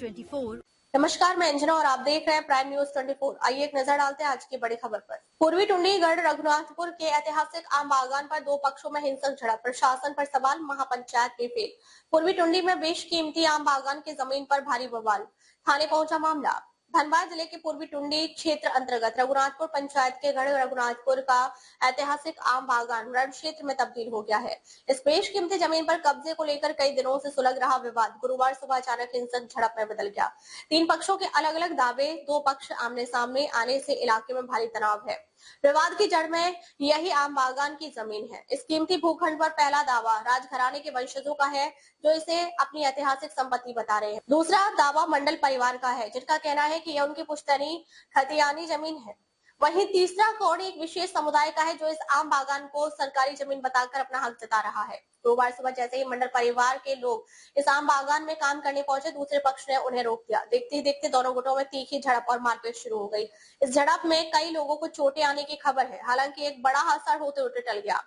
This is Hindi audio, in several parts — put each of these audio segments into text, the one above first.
24। नमस्कार, मैं अंजना और आप देख रहे हैं प्राइम न्यूज 24। आइए एक नजर डालते हैं आज की बड़ी खबर पर। पूर्वी टुंडी गढ़ रघुनाथपुर के ऐतिहासिक आम बागान पर दो पक्षों में हिंसक झड़प, प्रशासन पर सवाल, महापंचायत पे फेल। पूर्वी टुंडी में बेशकीमती आम बागान की जमीन पर भारी बवाल, थाने पहुंचा मामला। धनबाद जिले के पूर्वी टुंडी क्षेत्र अंतर्गत रघुनाथपुर पंचायत के गढ़ रघुनाथपुर का ऐतिहासिक आम बागान रण क्षेत्र में तब्दील हो गया है। इस बेशकीमती जमीन पर कब्जे को लेकर कई दिनों से सुलग रहा विवाद गुरुवार सुबह अचानक हिंसक झड़प में बदल गया। तीन पक्षों के अलग अलग दावे, दो पक्ष आमने सामने आने से इलाके में भारी तनाव है। विवाद की जड़ में यही आम बागान की जमीन है। इस कीमती भूखंड पर पहला दावा राजघराने के वंशजों का है, जो इसे अपनी ऐतिहासिक संपत्ति बता रहे हैं। दूसरा दावा मंडल परिवार का है, जिनका कहना है कि यह उनकी पुश्तैनी खतियानी जमीन है। वहीं तीसरा कौन एक विशेष समुदाय का है, जो इस आम बागान को सरकारी जमीन बताकर अपना हक जता रहा है। गुरुवार सुबह जैसे ही मंडल परिवार के लोग इस आम बागान में काम करने पहुंचे, दूसरे पक्ष ने उन्हें रोक दिया। देखते ही देखते दोनों गुटों में तीखी झड़प और मारपीट शुरू हो गई। इस झड़प में कई लोगों को चोटें आने की खबर है। हालांकि एक बड़ा हादसा होते होते टल गया।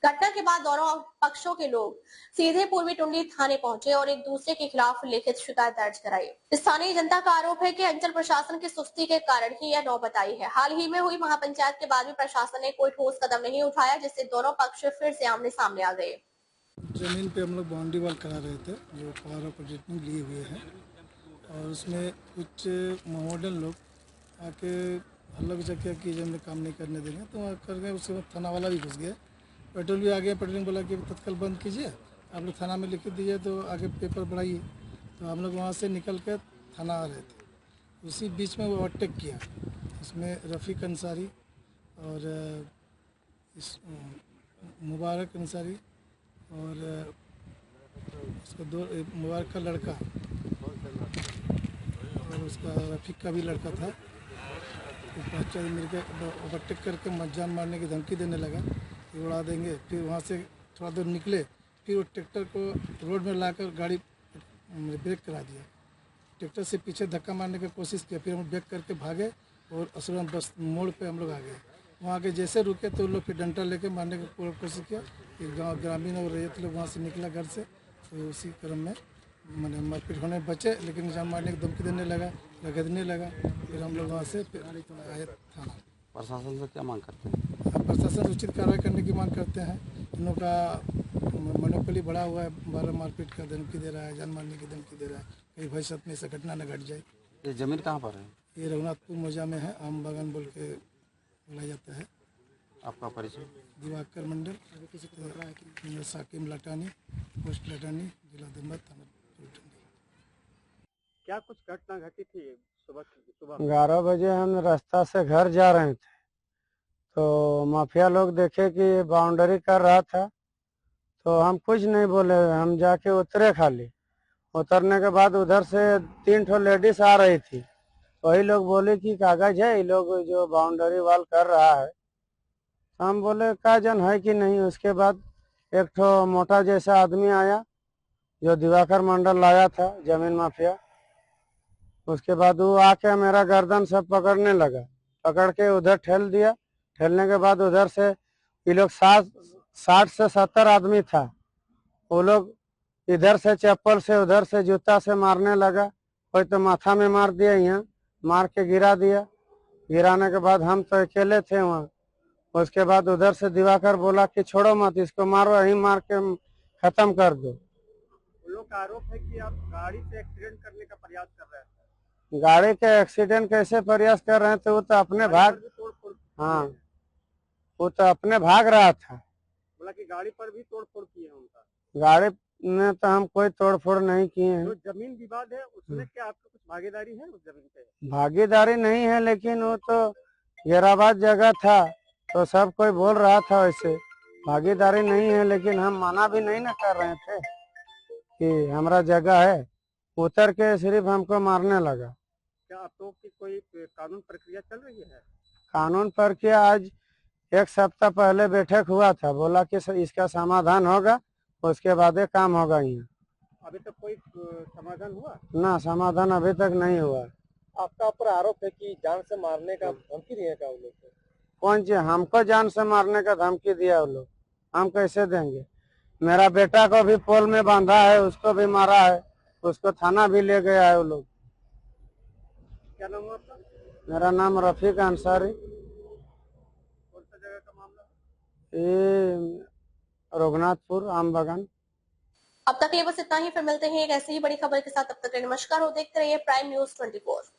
घटना के बाद दोनों पक्षों के लोग सीधे पूर्वी टुंडी थाने पहुंचे और एक दूसरे के खिलाफ लिखित शिकायत दर्ज कराई। स्थानीय जनता का आरोप है कि अंचल प्रशासन की सुस्ती के कारण ही यह नौबत आई है। हाल ही में हुई महापंचायत के बाद भी प्रशासन ने कोई ठोस कदम नहीं उठाया, जिससे दोनों पक्ष फिर से आमने सामने आ गए। जमीन पे हम लोग बाउंड्री वॉल करा रहे थे, जो पावर ऑफ प्रोटेक्टिंग लिए हुए हैं, और उसमें कुछ मॉडर्न लोग आके अलग जगह की जमीन काम नहीं करने देंगे, तो वहाँ कर गए। उसके बाद थाना वाला भी घुस गया, पेट्रोल भी आ गया। पेट्रोलिंग बोला कि तत्काल बंद कीजिए, आप लोग थाना में लिख दीजिए, तो आगे पेपर बढ़ाइए। तो हम लोग वहाँ से निकल कर थाना आ रहे थे। उसी बीच में वो ओवरटेक किया। उसमें रफ़ीक अंसारी और इस मुबारक अंसारी और उसका दो मुबारक का लड़का और उसका रफ़ीक का भी लड़का था। तो 5 मिल के ओवरटेक करके जान मारने की धमकी देने लगा कि उड़ा देंगे। फिर वहाँ से थोड़ा दूर निकले, फिर वो ट्रैक्टर को रोड में लाकर गाड़ी ब्रेक करा दिया। ट्रैक्टर से पीछे धक्का मारने की कोशिश किया, फिर हम ब्रेक करके भागे और असुरन बस मोड़ पे हम लोग आ गए। वहाँ के जैसे रुके तो लोग फिर डंडा लेके मारने की पूरा कोशिश किया। एक गाँव ग्रामीण और रैयत लोग वहाँ से निकला घर से, तो उसी क्रम में मैंने मारपीट होने बचे, लेकिन जान मारने की धमकी देने लगा, रगड़ने लगा। फिर हम लोग वहाँ से आए थाना। प्रशासन से क्या मांग करते हैं? प्रशासन उचित कार्रवाई करने की मांग करते हैं। इन लोगों का मनोबली बढ़ा हुआ है, बारह मारपीट का धमकी दे रहा है, जान मारने की धमकी दे रहा है। कहीं भविष्य में ऐसा घटना न घट जाए। ये जमीन कहाँ पर है? ये रघुनाथपुर मौजा में है, आम बागान बोल के बुलाया जाता है। आपका परिचय? दिवाकर मंडल, साकिम लटानी, पोस्ट लटानी, जिला धनबाद, थाना पूर्वी टुंडी। क्या कुछ घटना घटी थी सुबह? 11 बजे हम रास्ता से घर जा रहे थे, तो माफिया लोग देखे कि बाउंड्री कर रहा था, तो हम कुछ नहीं बोले। हम जाके उतरे। खाली उतरने के बाद उधर से 3 ठो लेडीज आ रही थी। वही लोग बोले कि कागज है, ये लोग जो बाउंड्री वॉल कर रहा है। हम बोले काजन है कि नहीं। उसके बाद एक ठो मोटा जैसा आदमी आया, जो दिवाकर मंडल लाया था, जमीन माफिया। उसके बाद वो आके मेरा गर्दन सब पकड़ने लगा, पकड़ के उधर ठेल दिया। ठेलने के बाद उधर से ये लोग 60 से 70 आदमी था। वो लोग इधर से चप्पल से, उधर से जूता से मारने लगा। कोई तो माथा में मार दिया, यहाँ मार के गिरा दिया। गिराने के बाद हम तो अकेले थे वहाँ। उसके बाद उधर से दिवाकर बोला कि छोड़ो मत, इसको मारो, यहीं मार के खत्म कर दो। उन लोग का आरोप है कि आप गाड़ी से एक्सीडेंट करने का प्रयास कर रहे हैं। गाड़ी के एक्सीडेंट कैसे प्रयास कर रहे थे? वो तो अपने भाग, हाँ, वो तो अपने भाग रहा था। बोला कि गाड़ी पर भी तोड़फोड़ की है उनका। गाड़ी में तो हम कोई तोड़फोड़ नहीं किए हैं। जो जमीन विवाद है उसमें क्या आपकी कुछ भागीदारी है उस जमीन पे? भागीदारी नहीं है, लेकिन वो तो घेराबाद जगह था, तो सब कोई बोल रहा था वैसे। भागीदारी नहीं है, लेकिन हम मना भी नहीं ना कर रहे थे कि हमारा जगह है। उतर के सिर्फ हमको मारने लगा। क्या आप लोग की कोई कानून प्रक्रिया चल रही है? कानून प्रक्रिया आज 1 सप्ताह पहले बैठक हुआ था, बोला कि इसका समाधान होगा, उसके बाद काम होगा। यहाँ अभी तक कोई समाधान हुआ? ना, समाधान अभी तक नहीं हुआ। आपका ऊपर आरोप है कि जान से मारने का धमकी दिया था वो लोग? कौन जी? हमको जान से मारने का धमकी दिया वो लोग? हम कैसे देंगे? मेरा बेटा को भी पोल में बांधा है, उसको भी मारा है, उसको थाना भी ले गया है वो लोग। क्या नाम है आपका? मेरा नाम रफीक अंसारी। कौन सा जगह का मामला है? ये रघुनाथपुर आम बागान। अब तक ये बस इतना ही, फिर मिलते हैं एक ऐसी ही बड़ी खबर के साथ। तब तक के लिए नमस्कार और देखते रहिए प्राइम न्यूज 24।